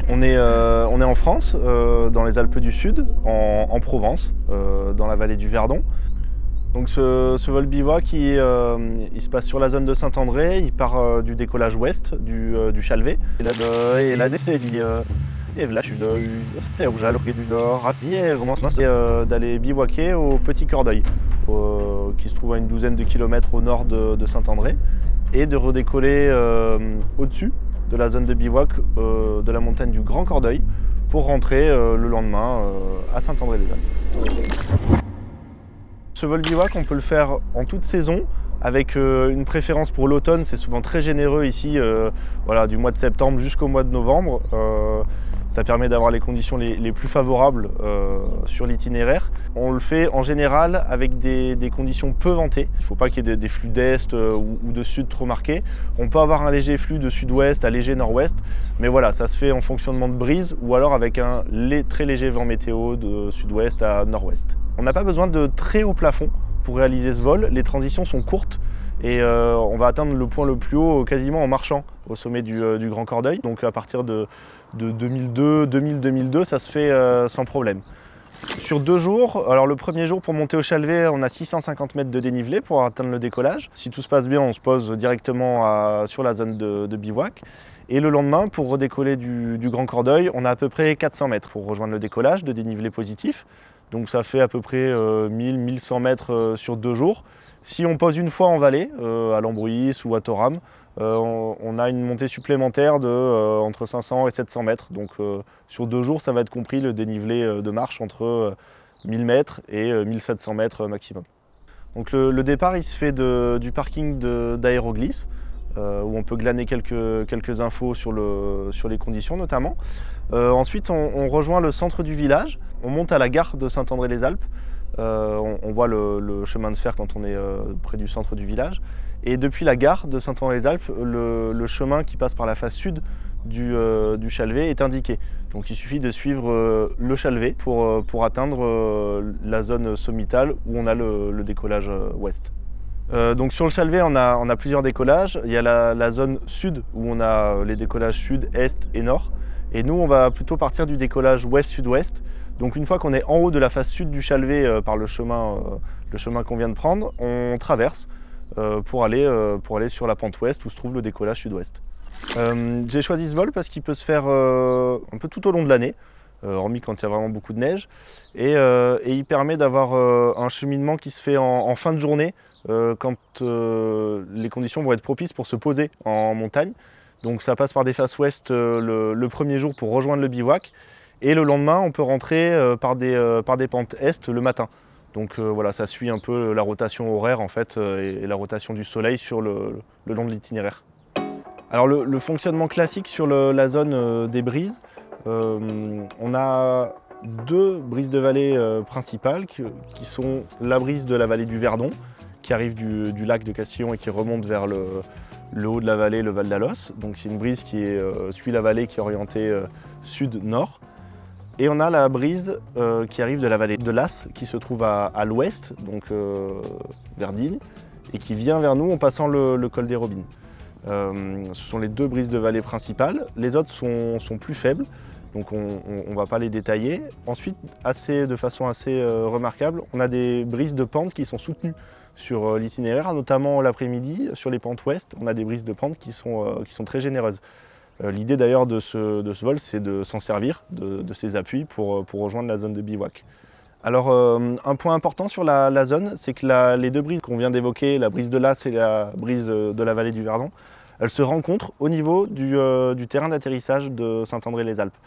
On est en France, dans les Alpes du Sud, en Provence, dans la vallée du Verdon. Donc ce vol bivouac, il se passe sur la zone de Saint-André, il part du décollage ouest du Chalvet. Et la décennie, et là je suis où j'allais du nord, et vraiment c'est d'aller bivouaquer au Petit Cordeuil, qui se trouve à une douzaine de kilomètres au nord de Saint-André, et de redécoller au-dessus de la zone de bivouac de la montagne du Grand Cordeuil pour rentrer le lendemain à Saint-André-les-Alpes. Ce vol bivouac, on peut le faire en toute saison, avec une préférence pour l'automne. C'est souvent très généreux ici, voilà, du mois de septembre jusqu'au mois de novembre. Ça permet d'avoir les conditions les plus favorables sur l'itinéraire. On le fait en général avec des conditions peu ventées. Il ne faut pas qu'il y ait des flux d'est ou de sud trop marqués. On peut avoir un léger flux de sud-ouest à léger nord-ouest, mais voilà, ça se fait en fonctionnement de brise ou alors avec un très léger vent météo de sud-ouest à nord-ouest. On n'a pas besoin de très haut plafond pour réaliser ce vol. Les transitions sont courtes et on va atteindre le point le plus haut quasiment en marchant au sommet du Grand Cordeuil. Donc à partir de 2002, ça se fait sans problème. Sur 2 jours, alors le premier jour pour monter au Chalvet, on a 650 mètres de dénivelé pour atteindre le décollage. Si tout se passe bien, on se pose directement sur la zone de bivouac. Et le lendemain, pour redécoller du Grand Cordeuil, on a à peu près 400 mètres pour rejoindre le décollage de dénivelé positif. Donc ça fait à peu près 1000-1100 mètres sur 2 jours. Si on pose une fois en vallée, à Lambrouillis ou à Thorame, on a une montée supplémentaire de entre 500 et 700 mètres. Donc sur 2 jours, ça va être compris le dénivelé de marche entre 1000 mètres et 1700 mètres maximum. Donc le départ, il se fait du parking d'Aéroglisse, où on peut glaner quelques infos sur les conditions notamment. Ensuite, on rejoint le centre du village, on monte à la gare de Saint-André-les-Alpes. On voit le chemin de fer quand on est près du centre du village. Et depuis la gare de Saint-André-les-Alpes, le chemin qui passe par la face sud du Chalvet est indiqué. Donc il suffit de suivre le Chalvet pour atteindre la zone sommitale où on a le décollage ouest. Donc sur le Chalvet, on a plusieurs décollages. Il y a la zone sud où on a les décollages sud, est et nord. Et nous, on va plutôt partir du décollage ouest-sud-ouest. Donc une fois qu'on est en haut de la face sud du Chalvet par le chemin qu'on vient de prendre, on traverse pour aller sur la pente ouest où se trouve le décollage sud-ouest. J'ai choisi ce vol parce qu'il peut se faire un peu tout au long de l'année, hormis quand il y a vraiment beaucoup de neige. Et il permet d'avoir un cheminement qui se fait en fin de journée, quand les conditions vont être propices pour se poser en montagne. Donc ça passe par des faces ouest le premier jour pour rejoindre le bivouac. Et le lendemain, on peut rentrer par des pentes est le matin. Donc voilà, ça suit un peu la rotation horaire en fait, et la rotation du soleil sur le long de l'itinéraire. Alors le fonctionnement classique sur la zone des brises, on a 2 brises de vallée principales qui sont la brise de la vallée du Verdon, qui arrive du lac de Castillon et qui remonte vers le haut de la vallée, le Val d'Alos. Donc c'est une brise qui suit la vallée qui est orientée sud-nord. Et on a la brise qui arrive de la vallée de l'As, qui se trouve à l'ouest, donc vers Digne, et qui vient vers nous en passant le col des Robines. Ce sont les 2 brises de vallée principales. Les autres sont plus faibles, donc on ne va pas les détailler. Ensuite, de façon assez remarquable, on a des brises de pente qui sont soutenues sur l'itinéraire, notamment l'après-midi, sur les pentes ouest, on a des brises de pente qui sont très généreuses. L'idée d'ailleurs de ce vol, c'est de s'en servir de ces appuis pour rejoindre la zone de bivouac. Alors un point important sur la zone, c'est que les 2 brises qu'on vient d'évoquer, la brise de l'As et la brise de la vallée du Verdon, elles se rencontrent au niveau du terrain d'atterrissage de Saint-André-les-Alpes.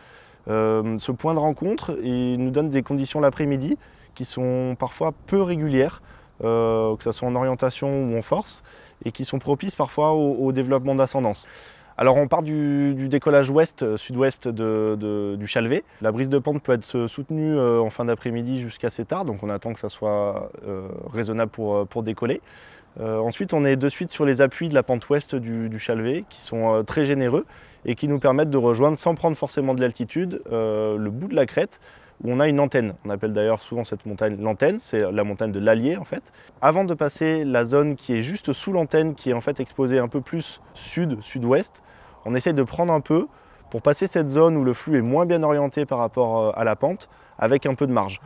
Ce point de rencontre, il nous donne des conditions l'après-midi qui sont parfois peu régulières, que ce soit en orientation ou en force, et qui sont propices parfois au développement d'ascendance. Alors on part du décollage sud-ouest du Chalvet. La brise de pente peut être soutenue en fin d'après-midi jusqu'à assez tard, donc on attend que ça soit raisonnable pour décoller. Ensuite, on est de suite sur les appuis de la pente ouest du Chalvet, qui sont très généreux et qui nous permettent de rejoindre, sans prendre forcément de l'altitude, le bout de la crête, où on a une antenne. On appelle d'ailleurs souvent cette montagne l'antenne, c'est la montagne de l'Allier en fait. Avant de passer la zone qui est juste sous l'antenne, qui est en fait exposée un peu plus sud-ouest, on essaye de prendre un peu pour passer cette zone où le flux est moins bien orienté par rapport à la pente, avec un peu de marge.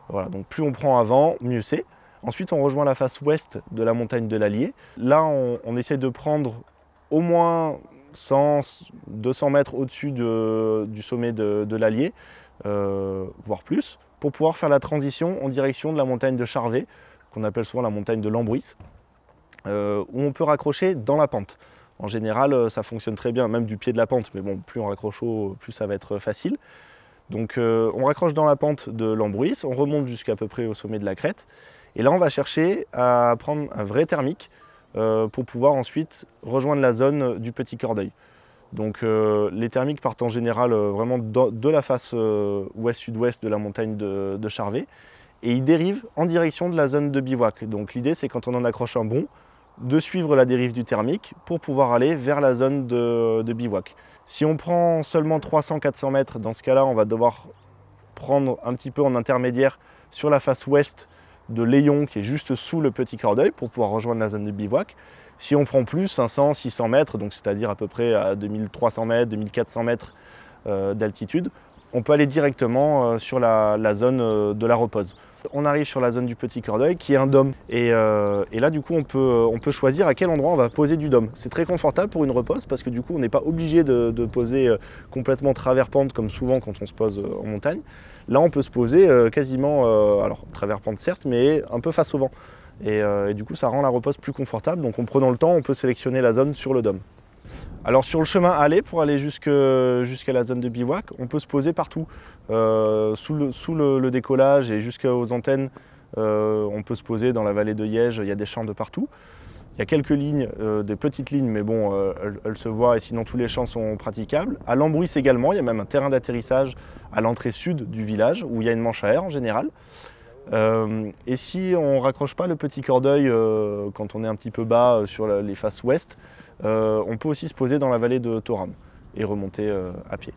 Voilà, donc plus on prend avant, mieux c'est. Ensuite, on rejoint la face ouest de la montagne de l'Allier. Là, on essaie de prendre au moins 100-200 mètres au-dessus du sommet de l'Allier, voire plus, pour pouvoir faire la transition en direction de la montagne de Charvet, qu'on appelle souvent la montagne de l'Ambruisse, où on peut raccrocher dans la pente. En général, ça fonctionne très bien, même du pied de la pente, mais bon, plus on raccroche haut, plus ça va être facile. Donc on raccroche dans la pente de l'Ambruisse, on remonte jusqu'à peu près au sommet de la crête, et là on va chercher à prendre un vrai thermique pour pouvoir ensuite rejoindre la zone du Petit Cordeuil. Donc les thermiques partent en général vraiment de la face ouest-sud-ouest de la montagne de Charvet, et ils dérivent en direction de la zone de bivouac. Donc l'idée c'est, quand on en accroche un bon, de suivre la dérive du thermique pour pouvoir aller vers la zone de bivouac. Si on prend seulement 300-400 mètres, dans ce cas-là, on va devoir prendre un petit peu en intermédiaire sur la face ouest de Léon, qui est juste sous le Petit Cordeuil, pour pouvoir rejoindre la zone de bivouac. Si on prend plus, 500-600 mètres, donc c'est-à-dire à peu près à 2300 mètres, 2400 mètres d'altitude, on peut aller directement sur la zone de la repose. On arrive sur la zone du Petit Cordeuil, qui est un dôme. Et là, du coup, on peut choisir à quel endroit on va poser du dôme. C'est très confortable pour une repose, parce que du coup, on n'est pas obligé de poser complètement travers pente, comme souvent quand on se pose en montagne. Là, on peut se poser quasiment, alors travers pente certes, mais un peu face au vent. Et du coup, ça rend la repose plus confortable. Donc en prenant le temps, on peut sélectionner la zone sur le dôme. Alors sur le chemin aller, pour aller jusqu'à la zone de bivouac, on peut se poser partout. Sous le décollage et jusqu'aux antennes, on peut se poser dans la vallée de Liège, il y a des champs de partout. Il y a quelques lignes, des petites lignes, mais bon, elles se voient, et sinon tous les champs sont praticables. À l'Ambruisse également, il y a même un terrain d'atterrissage à l'entrée sud du village, où il y a une manche à air en général. Et si on ne raccroche pas le Petit Cordeuil quand on est un petit peu bas sur les faces ouest, on peut aussi se poser dans la vallée de Thorame et remonter à pied.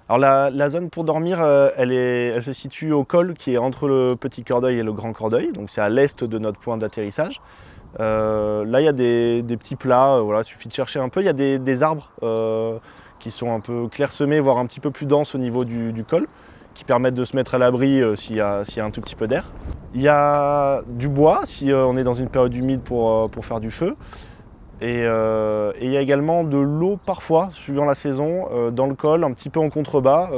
Alors la zone pour dormir, elle se situe au col qui est entre le Petit Cordeuil et le Grand Cordeuil, donc c'est à l'est de notre point d'atterrissage. Là il y a des petits plats, voilà, il suffit de chercher un peu. Il y a des arbres qui sont un peu clairsemés, voire un petit peu plus denses au niveau du col, qui permettent de se mettre à l'abri s'il y a un tout petit peu d'air. Il y a du bois si on est dans une période humide pour faire du feu. Et il y a également de l'eau parfois, suivant la saison, dans le col, un petit peu en contrebas.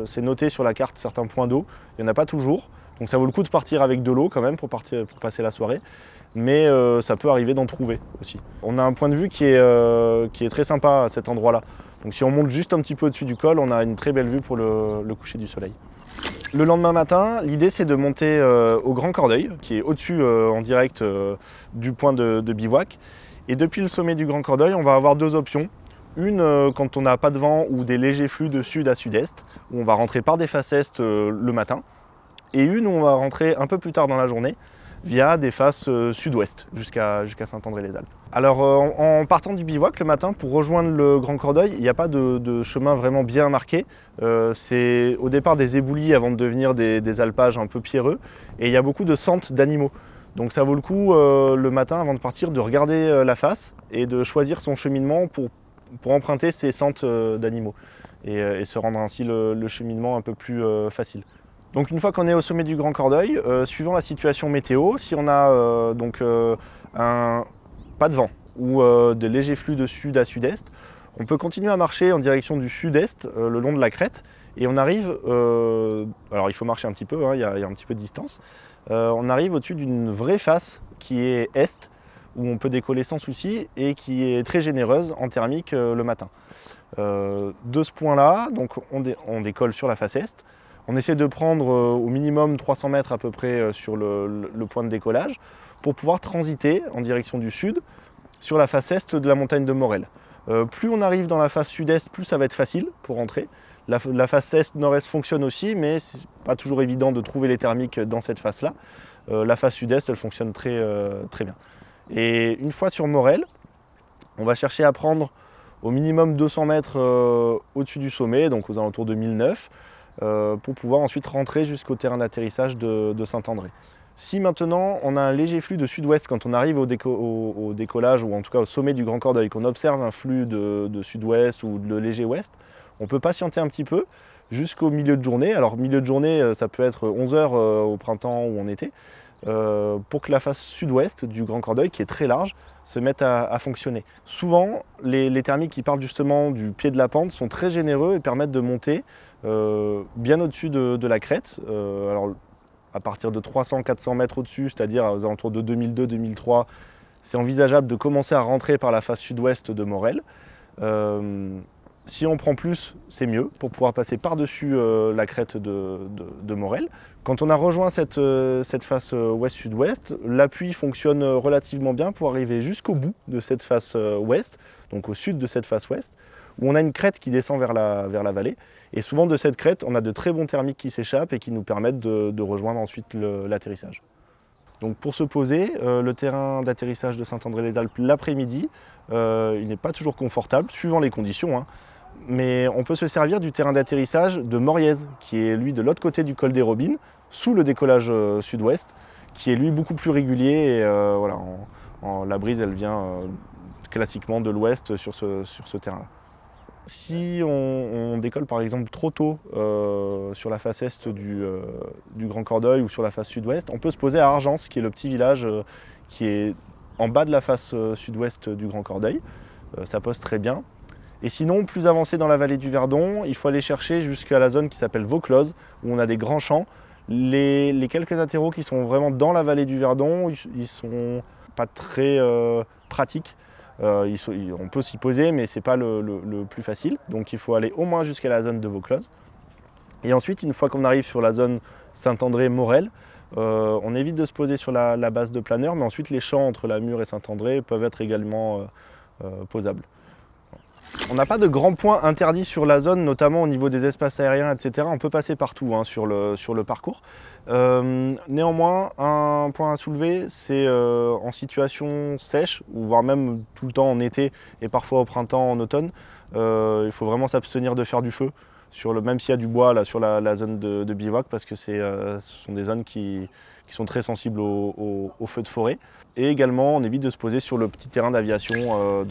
C'est noté sur la carte certains points d'eau, il n'y en a pas toujours. Donc ça vaut le coup de partir avec de l'eau quand même pour passer la soirée. Mais ça peut arriver d'en trouver aussi. On a un point de vue qui est très sympa à cet endroit-là. Donc si on monte juste un petit peu au-dessus du col, on a une très belle vue pour le coucher du soleil. Le lendemain matin, l'idée c'est de monter au Grand Cordeuil, qui est au-dessus en direct du point de bivouac. Et depuis le sommet du Grand Cordeuil, on va avoir deux options. Une quand on n'a pas de vent ou des légers flux de sud à sud-est, où on va rentrer par des faces est le matin. Et une où on va rentrer un peu plus tard dans la journée, via des faces sud-ouest, jusqu'à Saint-André-les-Alpes. Alors en partant du bivouac le matin, pour rejoindre le Grand Cordeuil, il n'y a pas de chemin vraiment bien marqué. C'est au départ des éboulis avant de devenir des alpages un peu pierreux. Et il y a beaucoup de sentes d'animaux. Donc ça vaut le coup le matin, avant de partir, de regarder la face et de choisir son cheminement pour emprunter ces sentes d'animaux et se rendre ainsi le cheminement un peu plus facile. Donc une fois qu'on est au sommet du Grand Cordeuil, suivant la situation météo, si on a pas de vent ou des légers flux de sud à sud-est, on peut continuer à marcher en direction du sud-est le long de la crête et on arrive, alors il faut marcher un petit peu, hein, il y a un petit peu de distance, on arrive au-dessus d'une vraie face qui est est, où on peut décoller sans souci et qui est très généreuse en thermique le matin. De ce point-là, donc on décolle sur la face est. On essaie de prendre au minimum 300 mètres à peu près sur le point de décollage pour pouvoir transiter en direction du sud sur la face est de la montagne de Morel. Plus on arrive dans la face sud-est, plus ça va être facile pour rentrer. La face est-nord-est fonctionne aussi, mais c'est pas toujours évident de trouver les thermiques dans cette face-là. La face sud-est, elle fonctionne très bien. Et une fois sur Morel, on va chercher à prendre au minimum 200 mètres au-dessus du sommet, donc aux alentours de 1009, pour pouvoir ensuite rentrer jusqu'au terrain d'atterrissage de Saint-André. Si maintenant on a un léger flux de sud-ouest quand on arrive au décollage, ou en tout cas au sommet du Grand Cordeuil, qu'on observe un flux de sud-ouest ou de léger ouest, on peut patienter un petit peu jusqu'au milieu de journée. Alors milieu de journée, ça peut être 11 heures au printemps ou en été, pour que la face sud-ouest du Grand Cordeuil, qui est très large, se mette à fonctionner. Souvent, les thermiques qui partent justement du pied de la pente sont très généreux et permettent de monter bien au-dessus de la crête. Alors, à partir de 300-400 mètres au-dessus, c'est-à-dire aux alentours de 2002-2003, c'est envisageable de commencer à rentrer par la face sud-ouest de Morel. Si on prend plus, c'est mieux, pour pouvoir passer par-dessus la crête de Morel. Quand on a rejoint cette face ouest-sud-ouest, l'appui fonctionne relativement bien pour arriver jusqu'au bout de cette face ouest, donc au sud de cette face ouest, où on a une crête qui descend vers la vallée. Et souvent de cette crête, on a de très bons thermiques qui s'échappent et qui nous permettent de rejoindre ensuite l'atterrissage. Donc pour se poser, le terrain d'atterrissage de Saint-André-les-Alpes l'après-midi, il n'est pas toujours confortable, suivant les conditions, hein. Mais on peut se servir du terrain d'atterrissage de Moriez, qui est lui de l'autre côté du col des Robines, sous le décollage sud-ouest, qui est lui beaucoup plus régulier. Et voilà, la brise, elle vient classiquement de l'ouest sur ce terrain-là. Si on décolle par exemple trop tôt sur la face est du Grand Cordeuil ou sur la face sud-ouest, on peut se poser à Argence, qui est le petit village qui est en bas de la face sud-ouest du Grand Cordeuil. Ça pose très bien. Et sinon, plus avancé dans la vallée du Verdon, il faut aller chercher jusqu'à la zone qui s'appelle Vauclose, où on a des grands champs. Les quelques atterros qui sont vraiment dans la vallée du Verdon, ils sont pas très pratiques. On peut s'y poser, mais ce n'est pas le plus facile. Donc il faut aller au moins jusqu'à la zone de Vauclose. Et ensuite, une fois qu'on arrive sur la zone Saint-André-Morel, on évite de se poser sur la base de planeur, mais ensuite les champs entre la Mure et Saint-André peuvent être également posables. On n'a pas de grands points interdits sur la zone, notamment au niveau des espaces aériens, etc. On peut passer partout hein, sur le parcours. Néanmoins, un point à soulever, c'est en situation sèche, ou voire même tout le temps en été et parfois au printemps, en automne, il faut vraiment s'abstenir de faire du feu, même s'il y a du bois là, sur la zone de bivouac, parce que ce sont des zones qui sont très sensibles aux feux de forêt. Et également, on évite de se poser sur le petit terrain d'aviation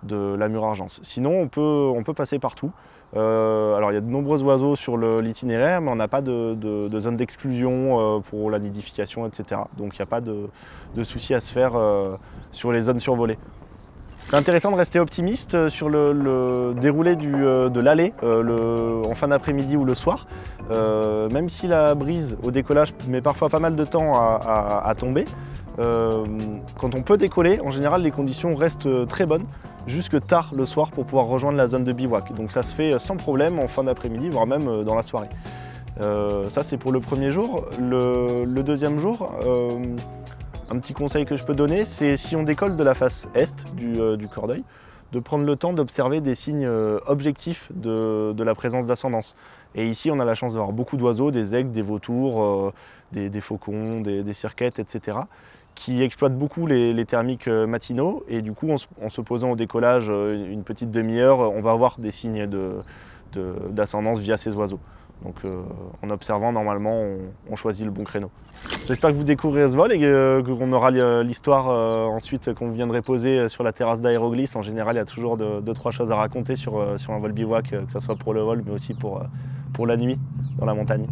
de la Mure-Argence. Sinon, on peut passer partout. Alors, il y a de nombreux oiseaux sur l'itinéraire, mais on n'a pas de zone d'exclusion pour la nidification, etc. Donc, il n'y a pas de souci à se faire sur les zones survolées. C'est intéressant de rester optimiste sur le déroulé de l'allée en fin d'après-midi ou le soir. Même si la brise au décollage met parfois pas mal de temps à tomber, quand on peut décoller, en général, les conditions restent très bonnes jusque tard le soir pour pouvoir rejoindre la zone de bivouac. Donc ça se fait sans problème en fin d'après-midi, voire même dans la soirée. Ça c'est pour le premier jour. Le deuxième jour, un petit conseil que je peux donner, c'est si on décolle de la face est du Cordeuil, de prendre le temps d'observer des signes objectifs de la présence d'ascendance. Et ici on a la chance d'avoir beaucoup d'oiseaux, des aigles, des vautours, des faucons, des cirquettes, etc. qui exploitent beaucoup les thermiques matinaux, et du coup en se posant au décollage une petite demi-heure, on va avoir des signes d'ascendance via ces oiseaux. Donc en observant, normalement, on choisit le bon créneau. J'espère que vous découvrirez ce vol et qu'on aura l'histoire ensuite qu'on viendrait poser sur la terrasse d'Aéroglisse. En général, il y a toujours 2-3 choses à raconter sur un vol bivouac, que ce soit pour le vol, mais aussi pour la nuit dans la montagne.